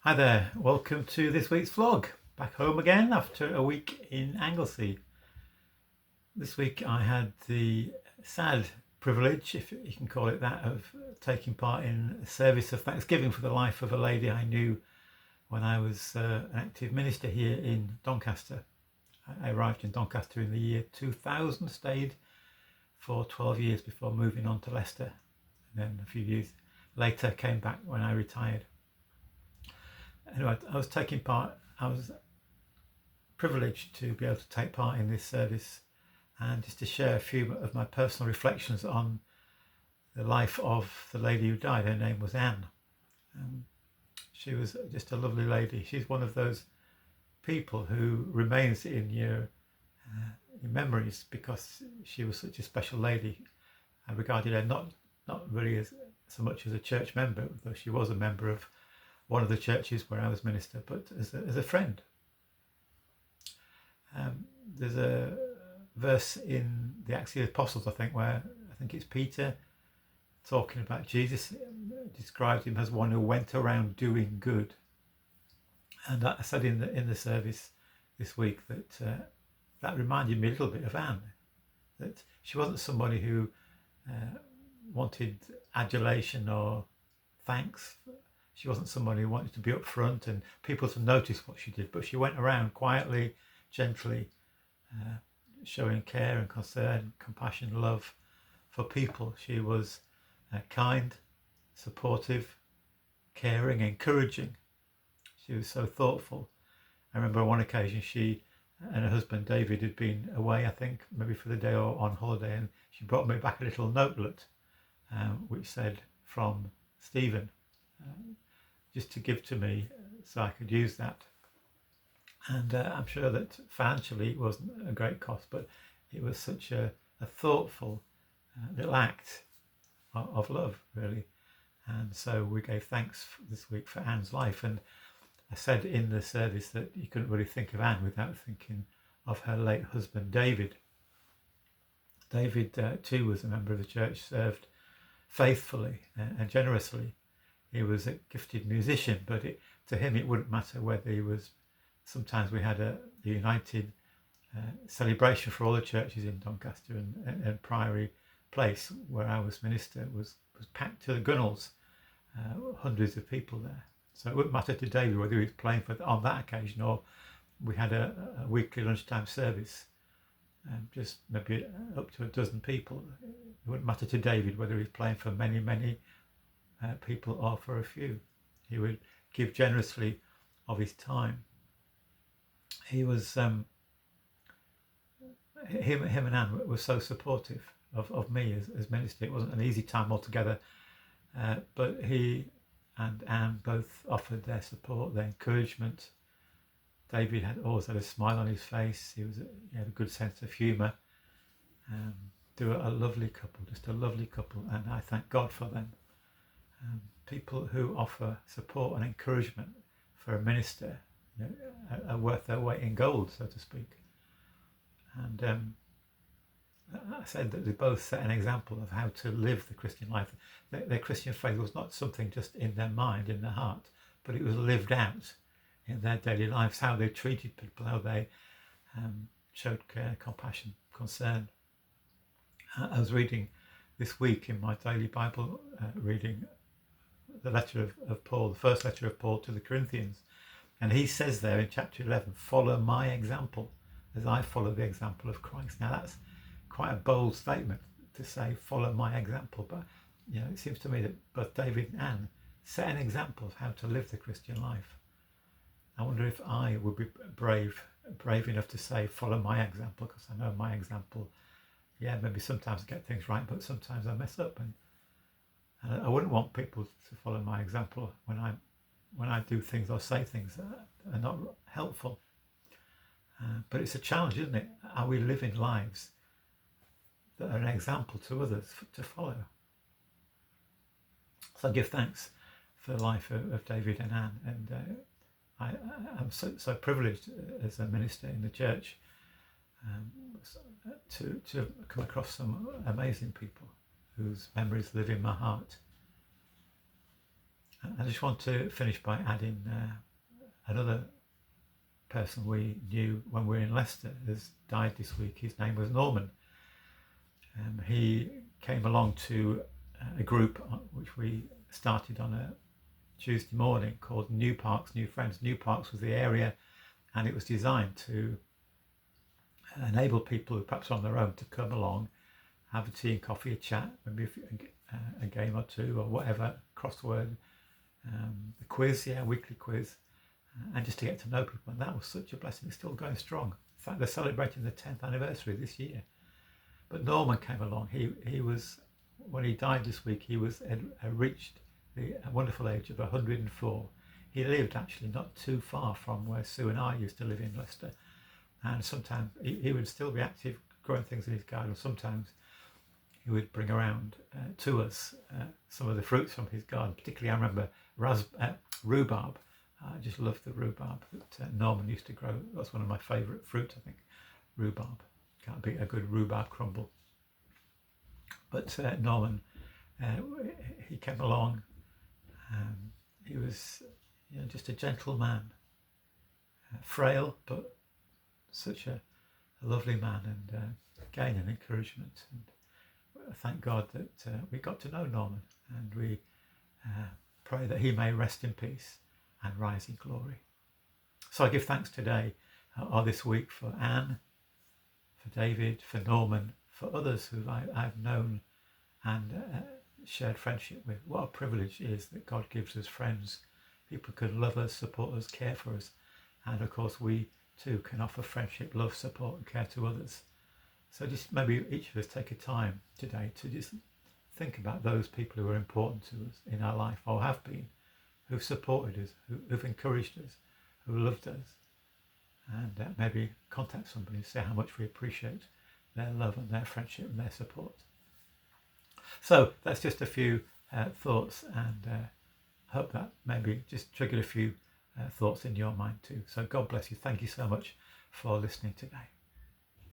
Hi there, welcome to this week's vlog. Back home again after a week in Anglesey. This week I had the sad privilege, if you can call it that, of taking part in a service of thanksgiving for the life of a lady I knew when I was an active minister here in Doncaster. I arrived in Doncaster in the year 2000, stayed for 12 years before moving on to Leicester, and then a few years later came back when I retired. Anyway, I was privileged to be able to take part in this service and just to share a few of my personal reflections on the life of the lady who died. Her name was Anne. She was just a lovely lady. She's one of those people who remains in your memories because she was such a special lady. I regarded her not really as so much as a church member, though she was a member of one of the churches where I was minister, but as a friend. There's a verse in the Acts of the Apostles, I think it's Peter talking about Jesus, described him as one who went around doing good. And I said in the service this week that reminded me a little bit of Anne, that she wasn't somebody who wanted adulation or thanks. She wasn't somebody who wanted to be up front and people to notice what she did, but she went around quietly, gently, showing care and concern, compassion, love for people. She was kind, supportive, caring, encouraging. She was so thoughtful. I remember on one occasion she and her husband David had been away, I think, maybe for the day or on holiday, and she brought me back a little notelet which said, "From Stephen," just to give to me so I could use that. And I'm sure that financially it wasn't a great cost, but it was such a thoughtful little act of love, really. And so we gave thanks this week for Anne's life. And I said in the service that you couldn't really think of Anne without thinking of her late husband, David. David too was a member of the church, served faithfully and generously. He was a gifted musician, but to him it wouldn't matter whether he was. Sometimes we had a united celebration for all the churches in Doncaster, and Priory Place, where I was minister, was packed to the gunnels, hundreds of people there. So it wouldn't matter to David whether he was playing on that occasion or we had a weekly lunchtime service, just maybe up to a dozen people. It wouldn't matter to David whether he was playing for many people or for a few. He would give generously of his time. He was him and Anne were so supportive of me as minister. It wasn't an easy time altogether, but he and Anne both offered their support, their encouragement. David always had a smile on his face. He had a good sense of humour. They were a lovely couple, just a lovely couple, and I thank God for them. People who offer support and encouragement for a minister are worth their weight in gold, so to speak. And I said that they both set an example of how to live the Christian life. Their Christian faith was not something just in their mind, in their heart, but it was lived out in their daily lives, how they treated people, how they showed care, compassion, concern. I was reading this week in my daily Bible reading the letter of Paul, the first letter of Paul to the Corinthians. And he says there in chapter 11, "Follow my example as I follow the example of Christ." Now that's quite a bold statement to say, follow my example. But it seems to me that both David and Anne set an example of how to live the Christian life. I wonder if I would be brave enough to say, follow my example, because I know my example, maybe sometimes I get things right, but sometimes I mess up. And I wouldn't want people to follow my example when I do things or say things that are not helpful. But it's a challenge, isn't it? Are we living lives that are an example to others to follow? So I give thanks for the life of David and Anne, and I'm so privileged as a minister in the church to come across some amazing people whose memories live in my heart. I just want to finish by adding another person we knew when we were in Leicester has died this week. His name was Norman. He came along to a group which we started on a Tuesday morning called New Parks, New Friends. New Parks was the area, and it was designed to enable people who perhaps are on their own to come along, have a tea and coffee, a chat, maybe a game or two or whatever, crossword, a quiz, weekly quiz, and just to get to know people. And that was such a blessing. It's still going strong. In fact, they're celebrating the 10th anniversary this year. But Norman came along. He was, when he died this week, he had reached the wonderful age of 104. He lived actually not too far from where Sue and I used to live in Leicester. And sometimes he would still be active, growing things in his garden. Sometimes he would bring around to us some of the fruits from his garden. Particularly, I remember rhubarb. I just loved the rhubarb that Norman used to grow. That's one of my favourite fruits, I think, rhubarb. Can't beat a good rhubarb crumble. But Norman, he came along. He was just a gentle man, frail, but such a lovely man, and again an encouragement. And thank God that we got to know Norman, and we pray that he may rest in peace and rise in glory. So I give thanks today or this week for Anne, for David, for Norman, for others who I've known and shared friendship with. What a privilege it is that God gives us friends. People can love us, support us, care for us. And of course we too can offer friendship, love, support and care to others. So just maybe each of us take a time today to just think about those people who are important to us in our life or have been, who've supported us, who've encouraged us, who loved us. And maybe contact somebody and say how much we appreciate their love and their friendship and their support. So that's just a few thoughts, and hope that maybe just triggered a few thoughts in your mind too. So God bless you. Thank you so much for listening today.